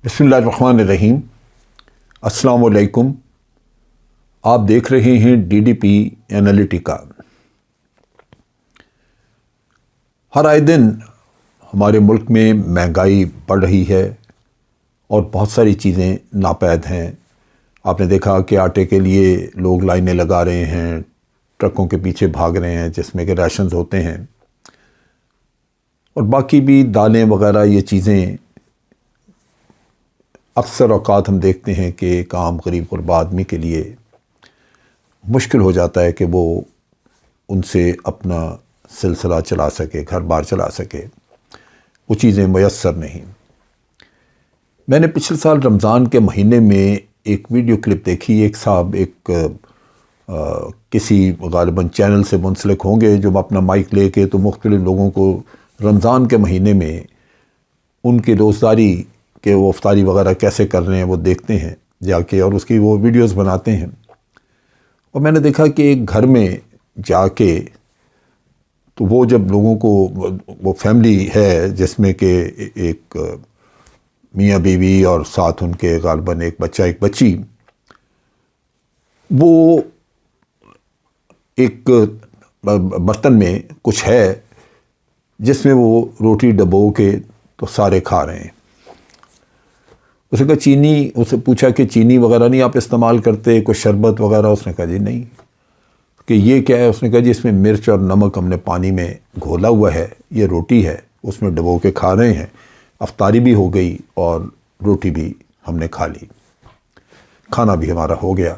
بسم اللہ الرحمن الرحیم۔ السلام علیکم۔ آپ دیکھ رہے ہیں ڈی ڈی پی اینالیٹیکا۔ ہر آئے دن ہمارے ملک میں مہنگائی بڑھ رہی ہے اور بہت ساری چیزیں ناپید ہیں۔ آپ نے دیکھا کہ آٹے کے لیے لوگ لائنیں لگا رہے ہیں، ٹرکوں کے پیچھے بھاگ رہے ہیں جس میں کہ ریشنز ہوتے ہیں، اور باقی بھی دالیں وغیرہ یہ چیزیں اکثر اوقات ہم دیکھتے ہیں کہ ایک عام غریب غربا آدمی کے لیے مشکل ہو جاتا ہے کہ وہ ان سے اپنا سلسلہ چلا سکے، گھر بار چلا سکے، وہ چیزیں میسر نہیں۔ میں نے پچھلے سال رمضان کے مہینے میں ایک ویڈیو کلپ دیکھی۔ ایک صاحب کسی غالباً چینل سے منسلک ہوں گے جو اپنا مائک لے کے تو مختلف لوگوں کو رمضان کے مہینے میں ان کی روزداری کہ وہ افطاری وغیرہ کیسے کر رہے ہیں وہ دیکھتے ہیں جا کے، اور اس کی وہ ویڈیوز بناتے ہیں۔ اور میں نے دیکھا کہ ایک گھر میں جا کے تو وہ جب لوگوں کو، وہ فیملی ہے جس میں کہ ایک میاں بیوی اور ساتھ ان کے غالباً ایک بچہ ایک بچی، وہ ایک برتن میں کچھ ہے جس میں وہ روٹی ڈبو کے تو سارے کھا رہے ہیں۔ اسے کہا چینی، اسے پوچھا کہ چینی وغیرہ نہیں آپ استعمال کرتے، کوئی شربت وغیرہ؟ اس نے کہا جی نہیں۔ کہ یہ کیا ہے؟ اس نے کہا جی اس میں مرچ اور نمک ہم نے پانی میں گھولا ہوا ہے، یہ روٹی ہے، اس میں ڈبو کے کھا رہے ہیں، افطاری بھی ہو گئی اور روٹی بھی ہم نے کھا لی، کھانا بھی ہمارا ہو گیا۔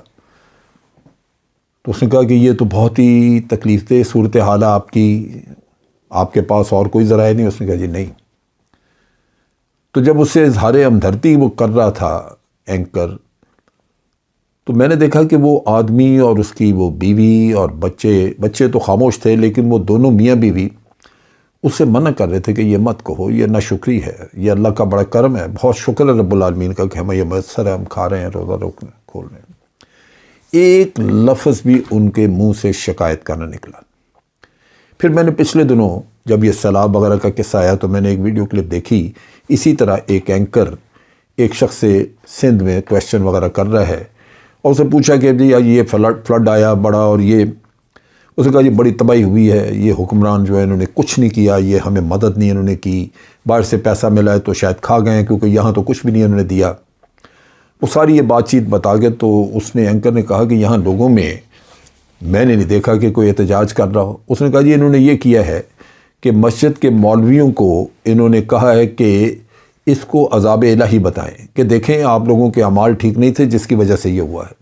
تو اس نے کہا کہ یہ تو بہت ہی تکلیف دہ صورتحال ہے آپ کے پاس اور کوئی ذرائع نہیں؟ اس نے کہا جی نہیں۔ تو جب اس سے اظہار ہمدردی وہ کر رہا تھا اینکر، تو میں نے دیکھا کہ وہ آدمی اور اس کی وہ بیوی اور بچے تو خاموش تھے، لیکن وہ دونوں میاں بیوی اس سے منع کر رہے تھے کہ یہ مت کہو، یہ ناشکری ہے، یہ اللہ کا بڑا کرم ہے، بہت شکر ہے رب العالمین کا کہ ہمیں یہ میسر ہے، ہم کھا رہے ہیں، روزہ کھول رہے ہیں۔ ایک لفظ بھی ان کے منہ سے شکایت کا نہ نکلا۔ پھر میں نے پچھلے دنوں جب یہ سیلاب وغیرہ کا قصہ آیا تو میں نے ایک ویڈیو کلپ دیکھی، اسی طرح ایک اینکر ایک شخص سے سندھ میں کویسچن وغیرہ کر رہا ہے، اور اسے پوچھا کہ جی یہ فلڈ آیا بڑا، اور یہ اس نے کہا جی بڑی تباہی ہوئی ہے، یہ حکمران جو ہے انہوں نے کچھ نہیں کیا، یہ ہمیں مدد نہیں انہوں نے کی، باہر سے پیسہ ملا ہے تو شاید کھا گئے ہیں کیونکہ یہاں تو کچھ بھی نہیں انہوں نے دیا۔ وہ ساری یہ بات چیت بتا کے تو اس نے اینکر نے کہا کہ یہاں لوگوں میں نے نہیں دیکھا کہ کوئی احتجاج کر رہا ہو۔ اس نے کہا جی انہوں نے یہ کیا ہے کہ مسجد کے مولویوں کو انہوں نے کہا ہے کہ اس کو عذاب الہی بتائیں کہ دیکھیں آپ لوگوں کے اعمال ٹھیک نہیں تھے جس کی وجہ سے یہ ہوا ہے۔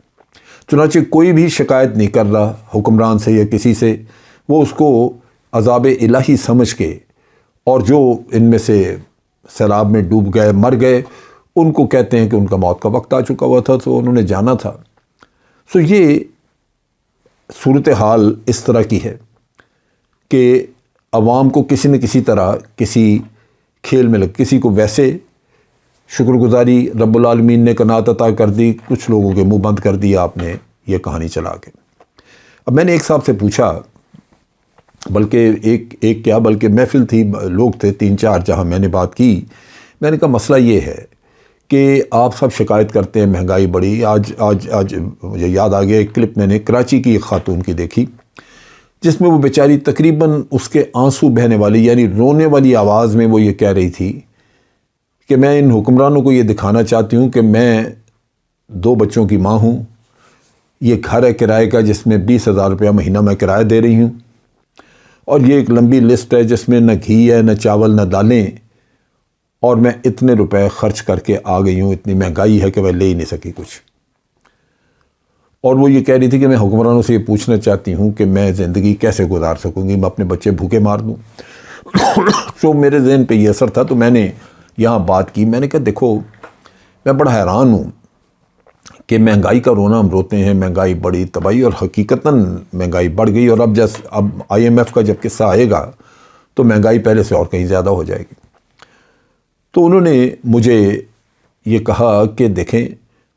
چنانچہ کوئی بھی شکایت نہیں کر رہا حکمران سے یا کسی سے، وہ اس کو عذاب الہی سمجھ کے، اور جو ان میں سے سیلاب میں ڈوب گئے مر گئے ان کو کہتے ہیں کہ ان کا موت کا وقت آ چکا ہوا تھا تو انہوں نے جانا تھا۔ سو یہ صورتحال اس طرح کی ہے کہ عوام کو کسی نہ کسی طرح کسی کھیل میں کسی کو ویسے شکر گزاری رب العالمین نے قناعت عطا کر دی، کچھ لوگوں کے منہ بند کر دیا آپ نے یہ کہانی چلا کے۔ اب میں نے ایک صاحب سے پوچھا، بلکہ ایک کیا بلکہ محفل تھی، لوگ تھے 3-4 جہاں میں نے بات کی، میں نے کہا مسئلہ یہ ہے کہ آپ سب شکایت کرتے ہیں مہنگائی بڑی۔ آج مجھے یاد آ گیا ایک کلپ میں نے کراچی کی ایک خاتون کی دیکھی جس میں وہ بیچاری تقریباً اس کے آنسو بہنے والی یعنی رونے والی آواز میں وہ یہ کہہ رہی تھی کہ میں ان حکمرانوں کو یہ دکھانا چاہتی ہوں کہ میں 2 بچوں کی ماں ہوں، یہ گھر ہے کرائے کا جس میں 20,000 روپیہ مہینہ میں کرایہ دے رہی ہوں، اور یہ ایک لمبی لسٹ ہے جس میں نہ گھی ہے نہ چاول نہ دالیں، اور میں اتنے روپے خرچ کر کے آ گئی ہوں، اتنی مہنگائی ہے کہ میں لے ہی نہیں سکی کچھ۔ اور وہ یہ کہہ رہی تھی کہ میں حکمرانوں سے یہ پوچھنا چاہتی ہوں کہ میں زندگی کیسے گزار سکوں گی، میں اپنے بچے بھوکے مار دوں۔ تو میرے ذہن پہ یہ اثر تھا تو میں نے یہاں بات کی۔ میں نے کہا دیکھو میں بڑا حیران ہوں کہ مہنگائی کا رونا ہم روتے ہیں، مہنگائی بڑی تباہی، اور حقیقتاً مہنگائی بڑھ گئی، اور اب IMF کا جب قصہ آئے گا تو مہنگائی پہلے سے اور کہیں زیادہ ہو جائے گی۔ تو انہوں نے مجھے یہ کہا کہ دیکھیں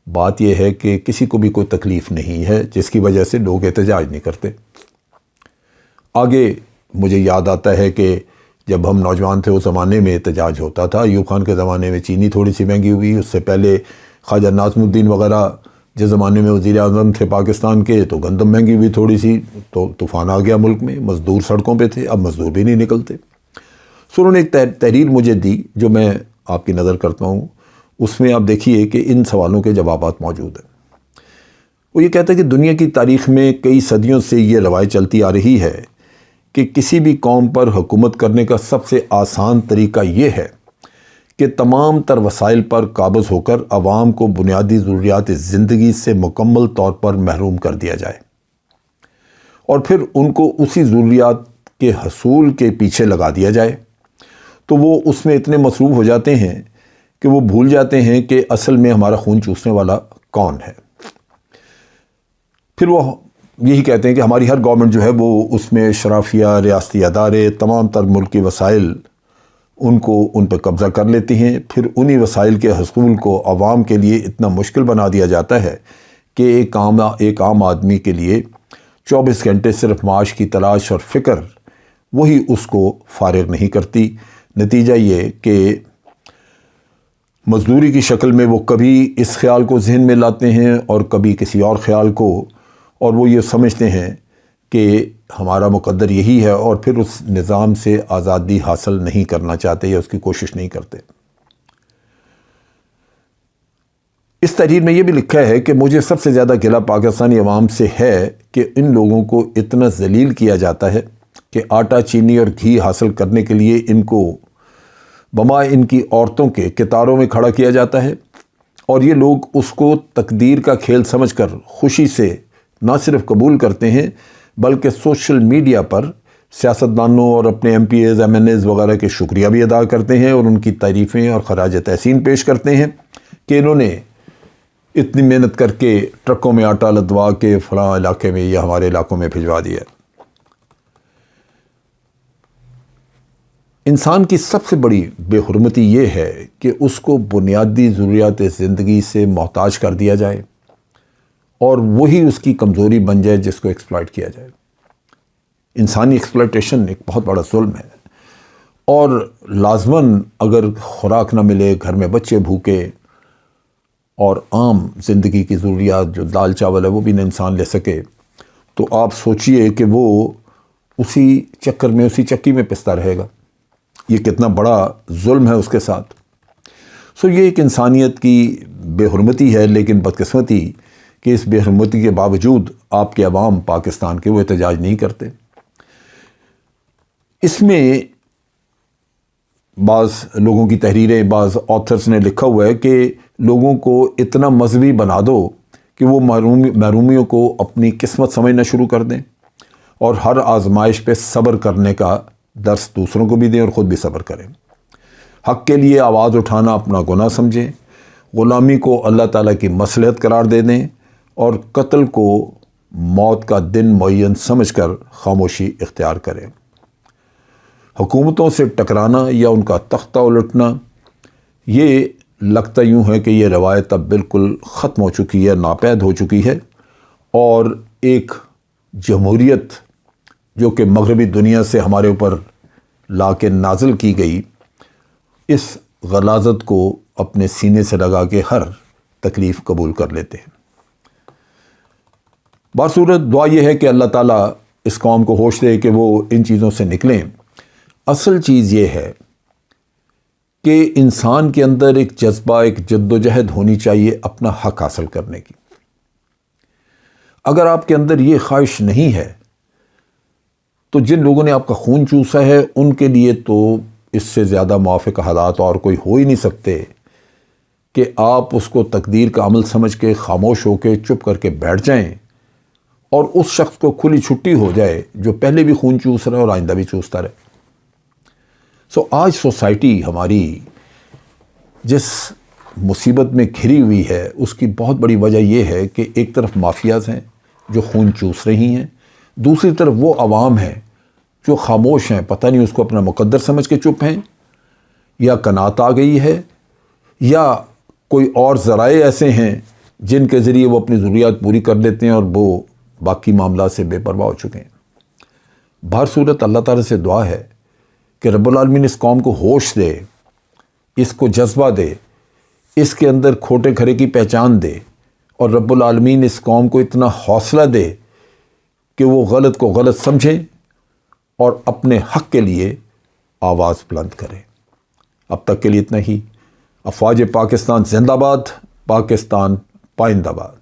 بات یہ ہے کہ کسی کو بھی کوئی تکلیف نہیں ہے جس کی وجہ سے لوگ احتجاج نہیں کرتے۔ آگے مجھے یاد آتا ہے کہ جب ہم نوجوان تھے اس زمانے میں احتجاج ہوتا تھا. ایوب خان کے زمانے میں چینی تھوڑی سی مہنگی ہوئی، اس سے پہلے خواجہ ناظم الدین وغیرہ جس زمانے میں وزیر اعظم تھے پاکستان کے تو گندم مہنگی ہوئی تھوڑی سی، تو طوفان آ گیا ملک میں، مزدور سڑکوں پہ تھے، اب مزدور بھی نہیں نکلتے. سو انہوں نے ایک تحریر مجھے دی جو میں آپ کی نظر کرتا ہوں. اس میں آپ دیکھیے کہ ان سوالوں کے جوابات موجود ہیں. وہ یہ کہتا ہے کہ دنیا کی تاریخ میں کئی صدیوں سے یہ روایت چلتی آ رہی ہے کہ کسی بھی قوم پر حکومت کرنے کا سب سے آسان طریقہ یہ ہے کہ تمام تر وسائل پر قابض ہو کر عوام کو بنیادی ضروریات زندگی سے مکمل طور پر محروم کر دیا جائے، اور پھر ان کو اسی ضروریات کے حصول کے پیچھے لگا دیا جائے. تو وہ اس میں اتنے مصروف ہو جاتے ہیں کہ وہ بھول جاتے ہیں کہ اصل میں ہمارا خون چوسنے والا کون ہے. پھر وہ یہی کہتے ہیں کہ ہماری ہر گورنمنٹ جو ہے وہ اس میں شرافیہ، ریاستی ادارے، تمام تر ملکی وسائل ان پہ قبضہ کر لیتی ہیں. پھر انہی وسائل کے حصول کو عوام کے لیے اتنا مشکل بنا دیا جاتا ہے کہ ایک عام آدمی کے لیے 24 گھنٹے صرف معاش کی تلاش اور فکر وہی اس کو فارغ نہیں کرتی. نتیجہ یہ کہ مزدوری کی شکل میں وہ کبھی اس خیال کو ذہن میں لاتے ہیں اور کبھی کسی اور خیال کو، اور وہ یہ سمجھتے ہیں کہ ہمارا مقدر یہی ہے، اور پھر اس نظام سے آزادی حاصل نہیں کرنا چاہتے یا اس کی کوشش نہیں کرتے. اس تحریر میں یہ بھی لکھا ہے کہ مجھے سب سے زیادہ گلہ پاکستانی عوام سے ہے کہ ان لوگوں کو اتنا ذلیل کیا جاتا ہے کہ آٹا، چینی اور گھی حاصل کرنے کے لیے ان کو بما ان کی عورتوں کے کتاروں میں کھڑا کیا جاتا ہے، اور یہ لوگ اس کو تقدیر کا کھیل سمجھ کر خوشی سے نہ صرف قبول کرتے ہیں بلکہ سوشل میڈیا پر سیاستدانوں اور اپنے M P As, M N As وغیرہ کے شکریہ بھی ادا کرتے ہیں اور ان کی تعریفیں اور خراج تحسین پیش کرتے ہیں کہ انہوں نے اتنی محنت کر کے ٹرکوں میں آٹا لدوا کے فلاں علاقے میں یا ہمارے علاقوں میں بھجوا دیا. انسان کی سب سے بڑی بے حرمتی یہ ہے کہ اس کو بنیادی ضروریات زندگی سے محتاج کر دیا جائے اور وہی اس کی کمزوری بن جائے جس کو ایکسپلائٹ کیا جائے. انسانی ایکسپلائٹیشن ایک بہت بڑا ظلم ہے، اور لازماً اگر خوراک نہ ملے، گھر میں بچے بھوکے، اور عام زندگی کی ضروریات جو دال چاول ہے وہ بھی نہ انسان لے سکے، تو آپ سوچئے کہ وہ اسی چکر میں، اسی چکی میں پستا رہے گا. یہ کتنا بڑا ظلم ہے اس کے ساتھ. سو یہ ایک انسانیت کی بے حرمتی ہے، لیکن بدقسمتی کہ اس بے حرمتی کے باوجود آپ کے عوام پاکستان کے وہ احتجاج نہیں کرتے. اس میں بعض لوگوں کی تحریریں، بعض آتھرز نے لکھا ہوا ہے کہ لوگوں کو اتنا مذہبی بنا دو کہ وہ محرومیوں کو اپنی قسمت سمجھنا شروع کر دیں، اور ہر آزمائش پہ صبر کرنے کا درس دوسروں کو بھی دیں اور خود بھی صبر کریں. حق کے لیے آواز اٹھانا اپنا گناہ سمجھیں، غلامی کو اللہ تعالیٰ کی مصلحت قرار دے دیں، اور قتل کو موت کا دن معین سمجھ کر خاموشی اختیار کریں. حکومتوں سے ٹکرانا یا ان کا تختہ الٹنا، یہ لگتا یوں ہے کہ یہ روایت اب بالکل ختم ہو چکی ہے، ناپید ہو چکی ہے، اور ایک جمہوریت جو کہ مغربی دنیا سے ہمارے اوپر لا کے نازل کی گئی، اس غلاظت کو اپنے سینے سے لگا کے ہر تکلیف قبول کر لیتے ہیں. بصورت دعا یہ ہے کہ اللہ تعالیٰ اس قوم کو ہوش دے کہ وہ ان چیزوں سے نکلیں. اصل چیز یہ ہے کہ انسان کے اندر ایک جذبہ، ایک جد و جہد ہونی چاہیے اپنا حق حاصل کرنے کی. اگر آپ کے اندر یہ خواہش نہیں ہے تو جن لوگوں نے آپ کا خون چوسا ہے ان کے لیے تو اس سے زیادہ موافق حالات اور کوئی ہو ہی نہیں سکتے کہ آپ اس کو تقدیر کا عمل سمجھ کے خاموش ہو کے چپ کر کے بیٹھ جائیں اور اس شخص کو کھلی چھٹی ہو جائے جو پہلے بھی خون چوس رہا ہے اور آئندہ بھی چوستا رہے. سو آج سوسائٹی ہماری جس مصیبت میں گھری ہوئی ہے اس کی بہت بڑی وجہ یہ ہے کہ ایک طرف مافیاز ہیں جو خون چوس رہی ہیں، دوسری طرف وہ عوام ہیں جو خاموش ہیں، پتہ نہیں اس کو اپنا مقدر سمجھ کے چپ ہیں، یا قناعت آ گئی ہے، یا کوئی اور ذرائع ایسے ہیں جن کے ذریعے وہ اپنی ضروریات پوری کر لیتے ہیں اور وہ باقی معاملات سے بے پرواہ ہو چکے ہیں. بہر صورت اللہ تعالیٰ سے دعا ہے کہ رب العالمین اس قوم کو ہوش دے، اس کو جذبہ دے، اس کے اندر کھوٹے کھرے کی پہچان دے، اور رب العالمین اس قوم کو اتنا حوصلہ دے کہ وہ غلط کو غلط سمجھیں اور اپنے حق کے لیے آواز بلند کریں۔ اب تک کے لیے اتنا ہی۔ افواج پاکستان زندہ باد، پاکستان پائندہ باد۔